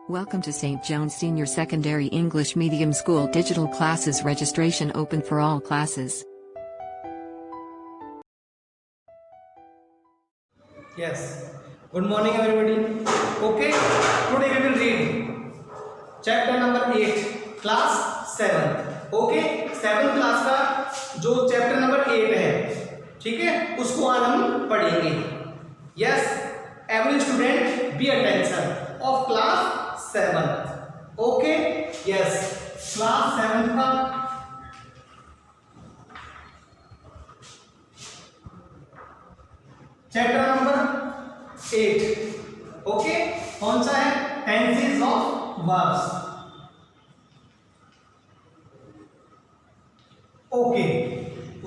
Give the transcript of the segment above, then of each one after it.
Welcome to St. John's Senior Secondary English Medium School Digital Classes. Registration open for all classes. Yes. Good morning, everybody. Okay. Today we will read chapter number 8, class 7. Okay. 7th class का जो chapter number 8 है, ठीक है, उसको आज हम पढ़ेंगे. Yes. Every student be attention of class 7. Okay. Yes. Class 7 का चैप्टर नंबर 8. ओके, कौन सा है? Tenses of verbs. Okay,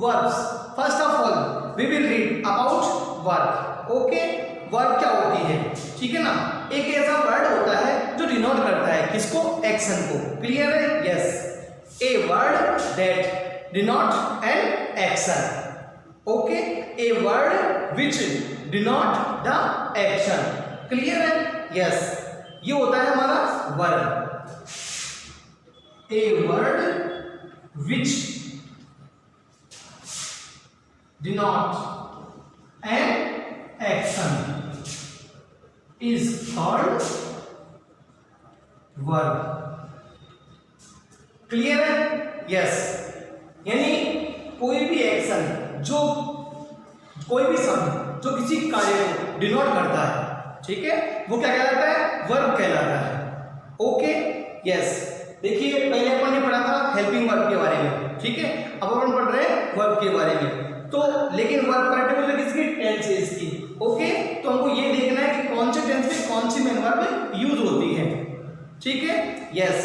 verbs. First of all we will read about verb. Okay, verb क्या होती है, ठीक है ना? एक ऐसा वर्ड होता है जो डिनोट करता है किसको? एक्शन को. क्लियर है? Yes. A word that denote an action. Okay, a word which denote the action. Clear है? यस. ये होता है हमारा verb. A word which denote an action is called verb. Clear है? यस. यानी कोई भी एक्शन, जो कोई भी शब्द जो किसी कार्य को डिनोट करता है, ठीक है, वो क्या कहलाता है? वर्ब कहलाता है. ओके. यस. देखिए, पहले अपन ने पढ़ा था हेल्पिंग वर्ब के बारे में, ठीक है. अब अपन पढ़ रहे हैं वर्ब के बारे में. तो लेकिन वर्ब पार्टिकुलर किसकी? टेंस है इसकी. ओके, तो हमको ये देखना है कि कौन से टेंस में कौन सी मेन वर्ब यूज होती है, ठीक है. यस.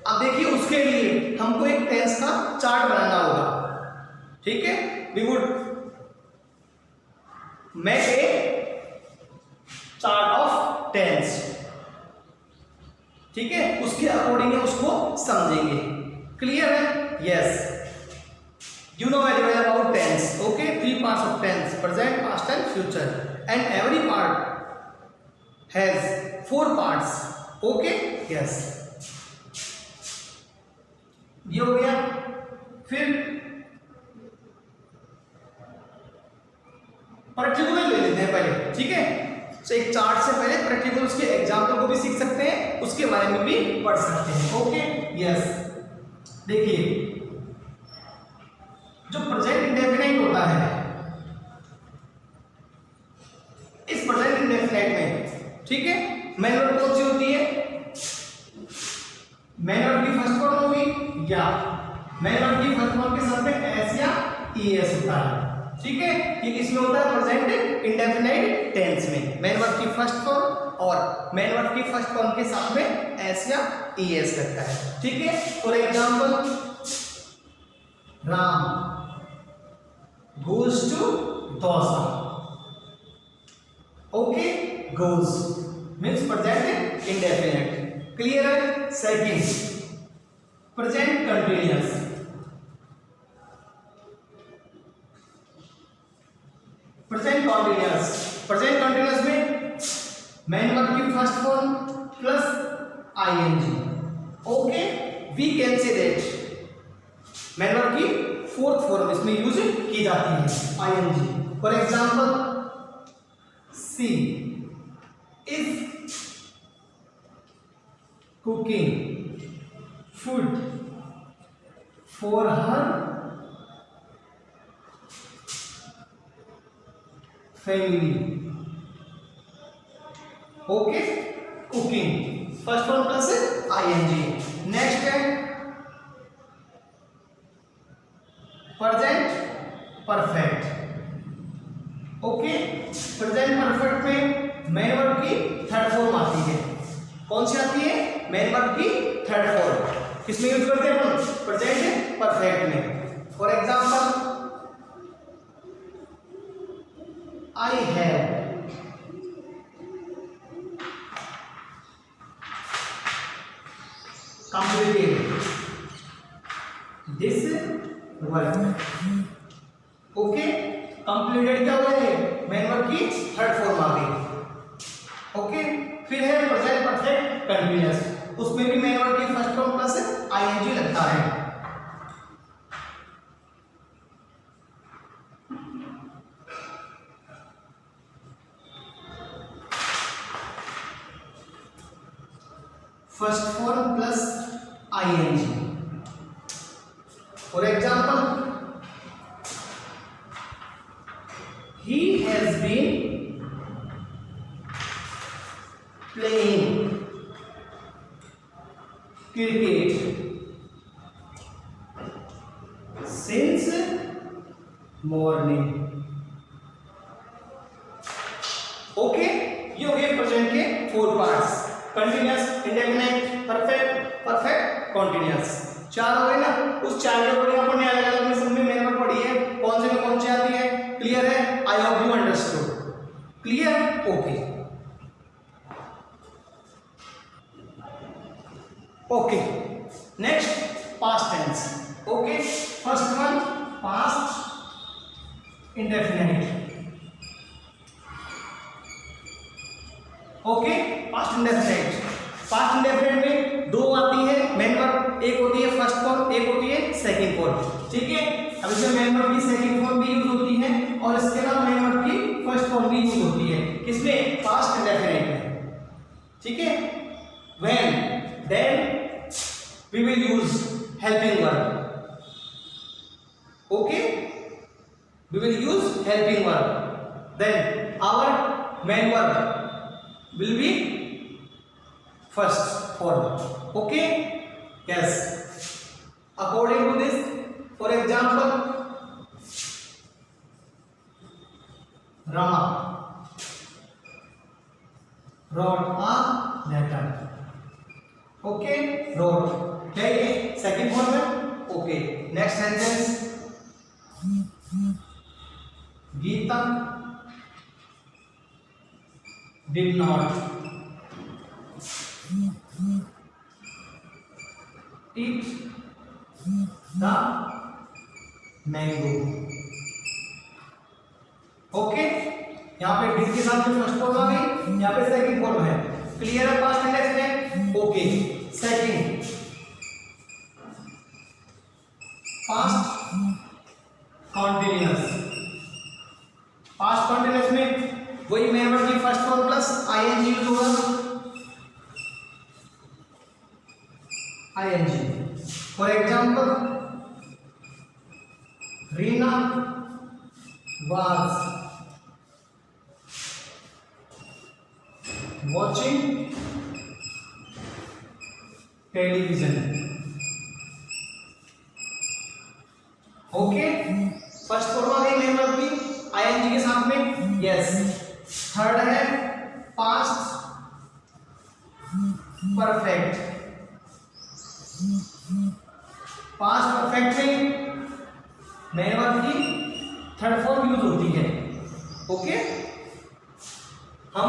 अब देखिए, उसके लिए हमको एक टेंस का चार्ट बनाना होगा, ठीक है. We would make a chart of tense, ठीक है. उसके अकॉर्डिंग उसको समझेंगे. क्लियर है? Yes. You know very well about tense. Okay, 3 parts of tense: present, past and future. And every part has 4 parts. Okay, yes. ये हो गया. फिर पार्टिकुलर ले लेते हैं पहले, ठीक है. तो एक चार्ट से पहले पार्टिकुलर्स के एग्जाम्पल को भी सीख सकते हैं, उसके बारे में भी पढ़ सकते हैं. ओके. यस. देखिए, जो प्रेजेंट इंडेफिनाइट होता है, इस प्रेजेंट इंडेफिनाइट में, ठीक है, मेन वर्ब कौन सी होती है? मेन वर्ब की फर्स्ट फॉर्म होगी या मेन वर्ब की फर्स्ट फॉर्म के साथ में एस या ईएस होता है, ठीक है. ये किसमें होता है? प्रेजेंट इंडेफिनाइट टेंस में मेन वर्ब की फर्स्ट फॉर्म और मेन वर्ब की फर्स्ट फॉर्म के साथ में एस या ईएस लगता है, ठीक है. For example, Ram goes to dosa. Okay, goes means present indefinite. Clear है? Second, present continuous. present continuous. present continuous में मेन वर्ब की first form plus ing. Okay, we can say that main verb की fourth form इसमें use की जाती है, ING. For example, she is cooking food for her family. Okay, cooking first form plus ING. Next है present perfect. Okay, present perfect में main verb की third form आती है. कौन सी आती है? मेन वर्ब की थर्ड फॉर्म. किसमें यूज करते हैं हम? प्रेजेंट परफेक्ट में. For example, I have completed this verb. Okay, completed क्या हुआ है? मेन वर्ब की थर्ड फॉर्म आ गई. ओके, फिर है प्रेजेंट परफेक्ट परफेक्ट कंटिन्यूअस, उसमें भी मेन वर्ब की फर्स्ट फॉर्म प्लस आईएनजी लगता है। First form plus ING. For example, he has been playing cricket since morning। Okay, ये हो गए प्रेजेंट के 4 parts, continuous, indefinite, perfect, perfect, continuous. 4 हो गए ना। उस 4 के ऊपर अपन ने अलग अलग में सब में मेन वर्ब पढ़ी है, कौन से में कौन सी आती है, क्लियर है? I hope you understood. Clear? Okay okay. Next past tense. Okay, first one past indefinite. Okay, past indefinite. Past indefinite में 2 आती है मेन वर्ब, एक होती है फर्स्ट फॉर्म, एक होती है सेकंड फॉर्म। ठीक है, अब इसमें मेन वर्ब की सेकंड फॉर्म भी यूज होती है और इसके अलावा मेन वर्ब की फर्स्ट फॉर्म भी यूज होती है। किसमें? पास्ट इंडेफिनिट में। ठीक है, when, then we will use helping verb। okay, we will use helping verb, then our main verb will be first form। okay, yes, according to this, for example, Rama wrote a letter। okay, wrote क्या ये second form है? Okay, next sentence, Geeta did not eat the mango. Okay, यहाँ पे did के साथ में first form आ गई, यहाँ पे सेकंड फॉर्म है। क्लियर है पास्ट टेंस में? Okay, second past continuous. Past continuous में वही मेन वर्ब की first form plus ING use होगा। ING, for example, Reena was watching television. Okay, first form आ गई मेन वर्ब की आईएनजी के साथ में, यस। थर्ड है पास्ट परफेक्ट। पास्ट परफेक्ट में मेन वर्ब की थर्ड फॉर्म यूज होती है। ओके, हम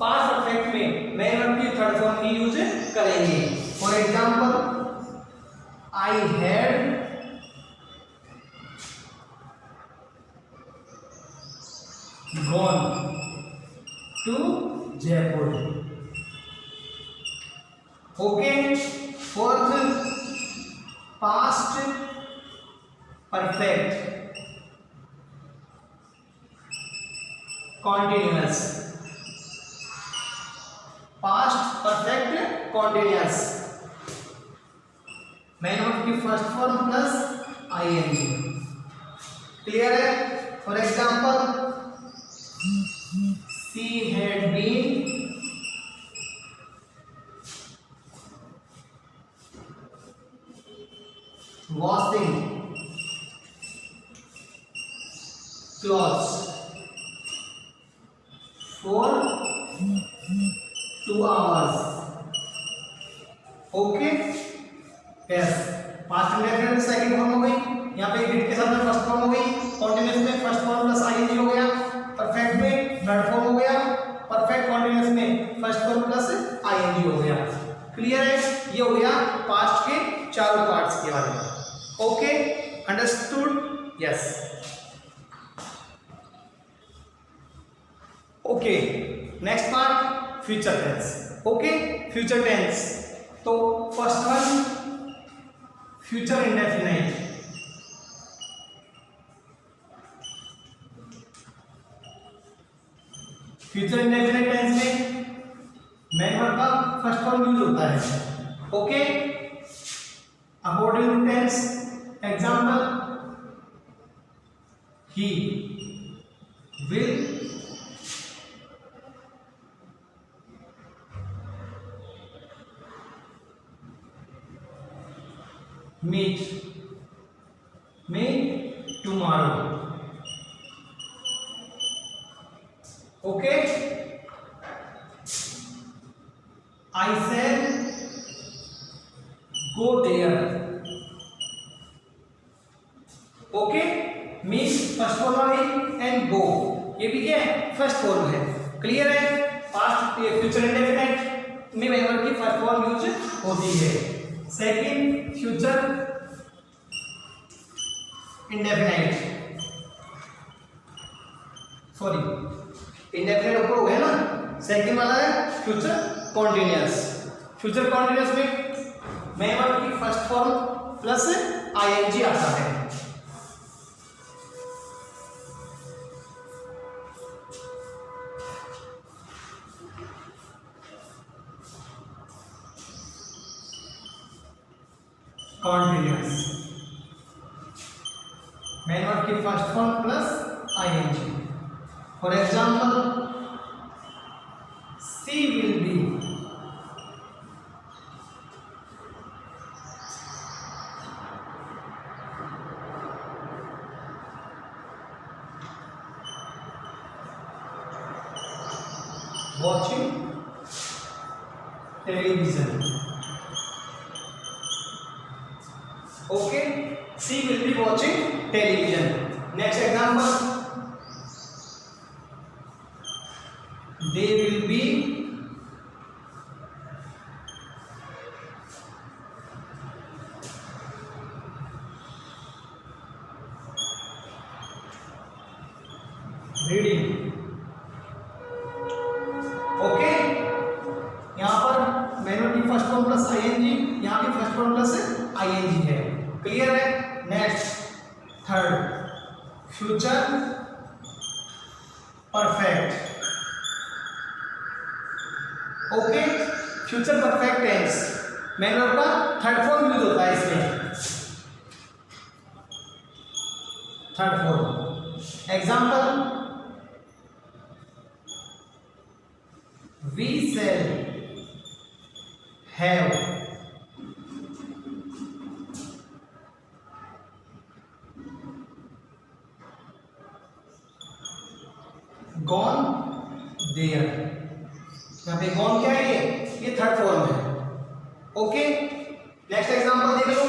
पास्ट परफेक्ट में मेन वर्ब की थर्ड फॉर्म ही यूज करेंगे। For example, I had gone to Jaipur। okay, fourth past perfect continuous। past perfect continuous, main verb की first form plus ING. Clear है? For example, she had been washing clothes for 2 hours। Okay, yes, past indefinite second form हो गई, यहाँ पे did के साथ में first form हो गई, कॉन्टिन्यूअस में फर्स्ट फॉर्म प्लस आईएनजी हो गया, परफेक्ट में थर्ड फॉर्म हो गया, परफेक्ट कॉन्टिन्यूअस में फर्स्ट फॉर्म प्लस आईएनजी हो गया। क्लियर है? ये हो गया पास्ट के चारों पार्ट्स के बारे में। Okay, understood? Yes. Okay, next part future tense. Okay, future tense. तो first one future indefinite. Future indefinite tense में मेन वर्ब का फर्स्ट फॉर्म यूज होता है। Okay, according to tense, example he will meet me tomorrow. Okay, I shall go there. Okay, mean first form है and go, ये भी क्या है, first form है। क्लियर है? पास्ट फ्यूचर इंडेफिनाइट में मेन वर्ब की फर्स्ट फॉर्म यूज होती है। Second future indefinite, sorry indefinite ऊपर हो गया ना, सेकंड वाला है फ्यूचर कॉन्टिन्यूअस। फ्यूचर कॉन्टिन्यूअस में मेन वर्ब की फर्स्ट फॉर्म प्लस आईएनजी आता है। कॉन्टिन्यूअस मेन वर्ब की first form plus ING. For example she will B, watching television. Okay, she will be watching television. Next example, they will be reading. Okay, यहाँ पर main verb की first form plus ING, यहाँ की first form plus ING है। Clear है? Next third future perfect. Okay, future perfect tense main verb का third form use होता है इसमें। Third form example we shall have gone there. यहाँ पे गॉन क्या है, ये थर्ड फॉर्म है। ओके, नेक्स्ट एग्जांपल देख लो,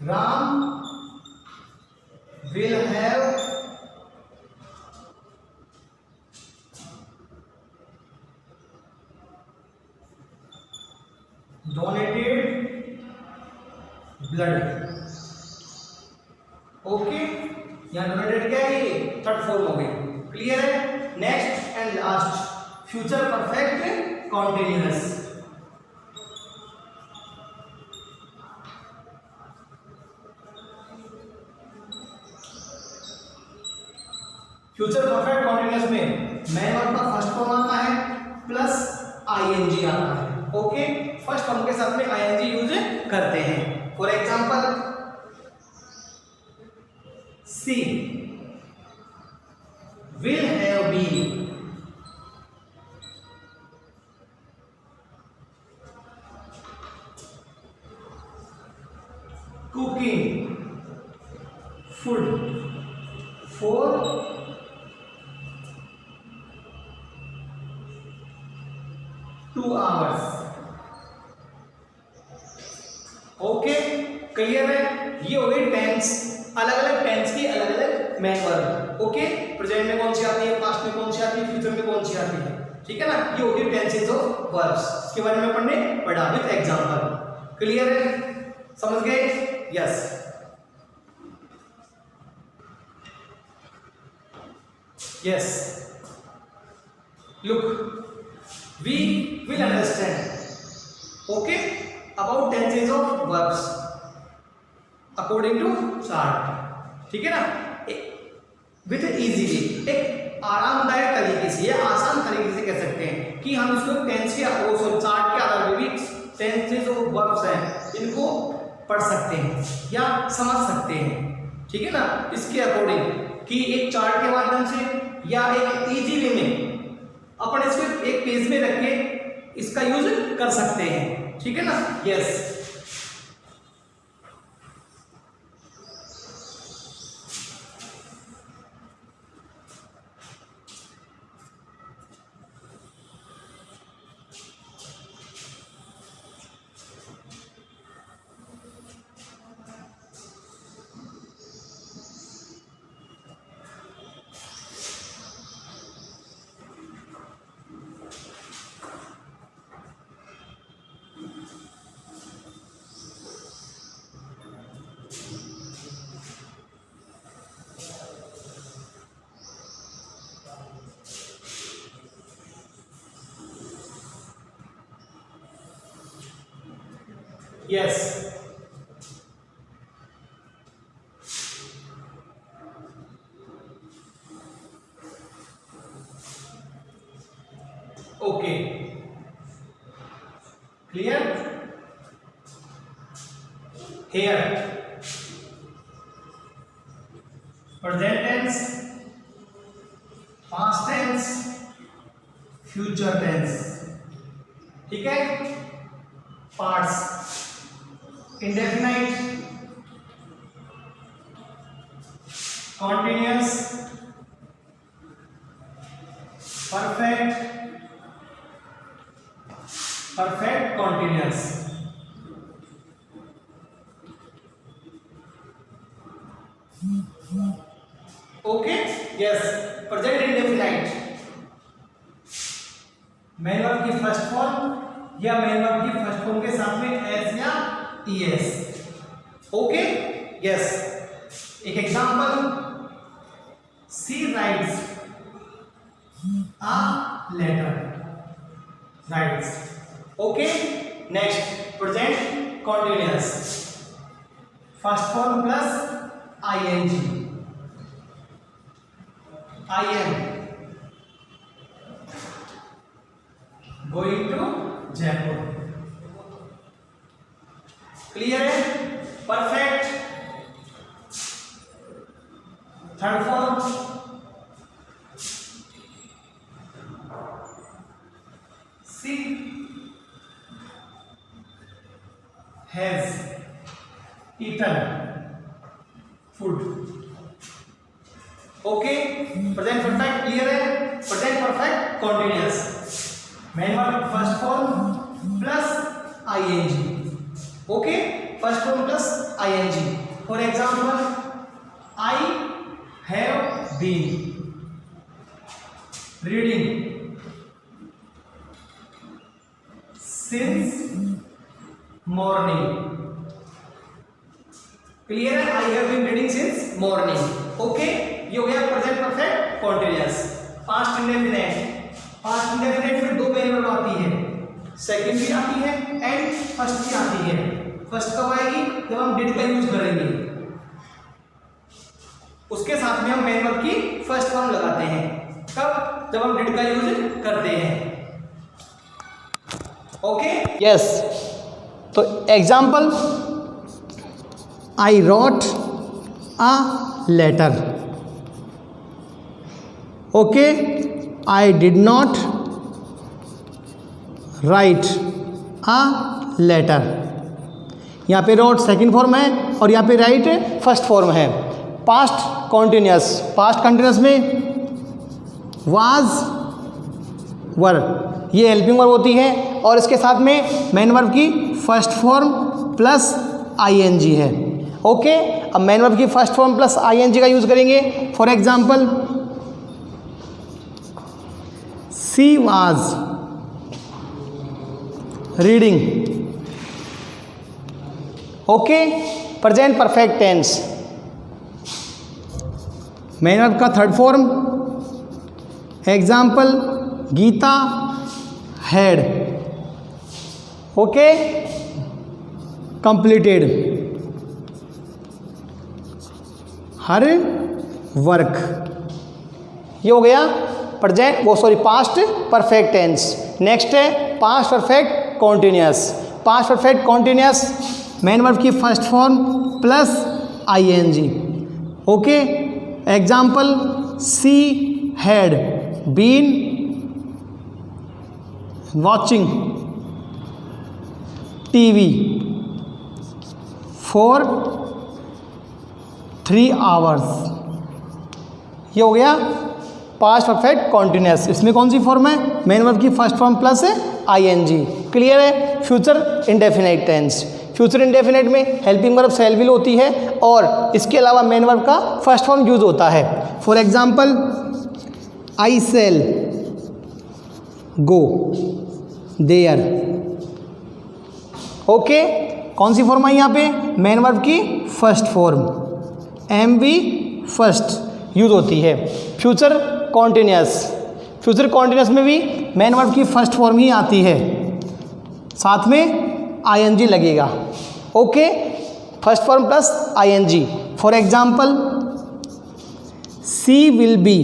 Ram will have donated blood. Okay, यहाँ डोनेटेड क्या है, ये थर्ड फॉर्म हो गई। क्लियर है? Next and last future perfect continuous. Future perfect continuous में मेन वर्ब का फर्स्ट फॉर्म आता है प्लस आईएनजी आता है। ओके, फर्स्ट फॉर्म के साथ में आईएनजी यूज करते हैं। For example she will have been cooking food for 2 hours। Okay, clear है? ये हो गई टेंस, अलग अलग टेंस की अलग अलग मेन वर्ब। ओके, प्रेजेंट में कौन सी आती है, पास्ट में कौन सी आती है, फ्यूचर में कौन सी आती है, ठीक है ना? ये हो गई टेंसेस ऑफ वर्ब्स, इसके बारे में पढ़ने पढ़ा विद एग्जांपल। क्लियर है? समझ गए? Yes. Yes. Look, we will understand, okay, about tenses of verbs according to chart. ठीक है ना, विथ इजी वे, एक आरामदायक तरीके से या आसान तरीके से कह सकते हैं कि हम इसको टेंस के चार्ट के आधार पर भी टेंसेज ऑफ वर्ब्स हैं इनको पढ़ सकते हैं या समझ सकते हैं, ठीक है ना, इसके अकॉर्डिंग कि एक चार्ट के माध्यम से या एक इजी वे में अपन इसको एक पेज में रख के इसका यूज कर सकते हैं, ठीक है ना। Yes, yes, okay, clear? Here present tense, past tense, future tense, ठीक है। Parts indefinite, continuous, perfect, perfect continuous, okay, yes, present indefinite, main verb की फर्स्ट फॉर्म या मेन वर्ब की फर्स्ट फॉर्म के साथ में एस या ईएस, ओके, यस। एक example, she writes a letter, writes, okay. Next, present continuous, first form plus ING, I am going to Jaipur, clear है। Perfect, third form, she has eaten food, okay. Present perfect clear है। Present perfect continuous, main verb first form plus ING, okay, first form plus ING. For example, I have been reading since morning, clear है। I have been reading since morning, okay. ये हो गया present perfect continuous. Past indefinite, past indefinite में दो main verb आती है, second भी आती है एंड फर्स्ट भी आती है। फर्स्ट कब आएगी? जब हम डिड का यूज करेंगे, उसके साथ में हम मेन वर्ब की फर्स्ट फॉर्म लगाते हैं। कब? जब हम डिड का यूज करते हैं, ओके, यस। तो example, I wrote a letter, okay, I did not write a letter. यहाँ पे रोट सेकंड फॉर्म है और यहाँ पे राइट फर्स्ट फॉर्म है। पास्ट कॉन्टिन्यूअस, पास्ट कॉन्टिन्यूअस में वाज वर, ये हेल्पिंग वर्ब होती है और इसके साथ में मेन वर्ब की फर्स्ट फॉर्म प्लस आईएनजी है, ओके। अब मेन वर्ब की फर्स्ट फॉर्म प्लस आईएनजी का यूज करेंगे। For example, C was reading, okay. Present perfect tense, main verb का third form example Geeta had okay completed her work. ये हो गया present वो sorry past perfect tense. Next है past perfect continuous. Past perfect continuous main verb की first form plus ING okay. Example she had been watching TV for 3 hours. ये हो गया past perfect continuous. इसमें कौन सी फॉर्म है? मेन वर्ब की फर्स्ट फॉर्म प्लस है आईएनजी। क्लियर है? Future indefinite tense. Future indefinite में हेल्पिंग वर्ब शैल विल होती है और इसके अलावा मेन वर्ब का फर्स्ट फॉर्म यूज होता है। For example I shall go there okay. कौन सी फॉर्म आई यहाँ पे? मेन वर्ब की first form M V first use होती है। Future continuous. फ्यूचर कॉन्टिन्यूअस में भी मेन वर्ब की फर्स्ट फॉर्म ही आती है, साथ में आईएनजी लगेगा okay. First form plus ING. For example she will be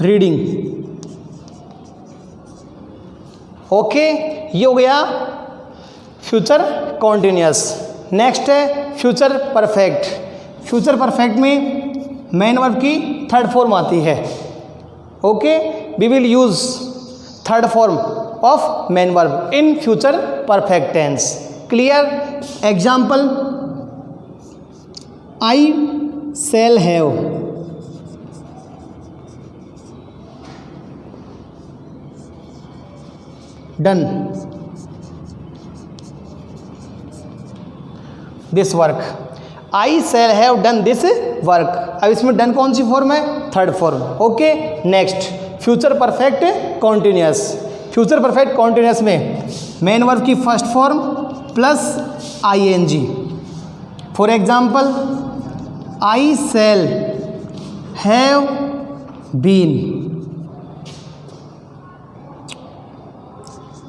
reading okay. ये हो गया फ्यूचर कॉन्टिन्यूअस। नेक्स्ट है फ्यूचर परफेक्ट। फ्यूचर परफेक्ट में मेन वर्ब की थर्ड फॉर्म आती है okay. We will use third form of main verb in future perfect tense. Clear? Example I shall have done this work. I shall have done this work. अब इसमें done कौन सी form है? Third form okay. Next future perfect continuous. Future perfect continuous में main verb की first form plus ING. For example I shall have been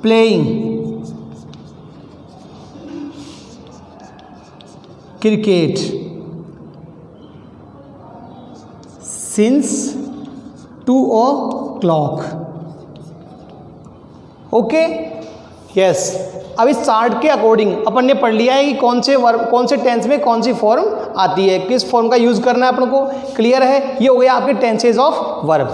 playing cricket since 2 o'clock okay. Yes, अब इस chart के according अपन ने पढ़ लिया है कि कौन से वर्ब कौन से टेंस में कौन सी फॉर्म आती है, किस फॉर्म का यूज करना है अपन को। क्लियर है? ये हो गया आपके टेंसेज ऑफ वर्ब।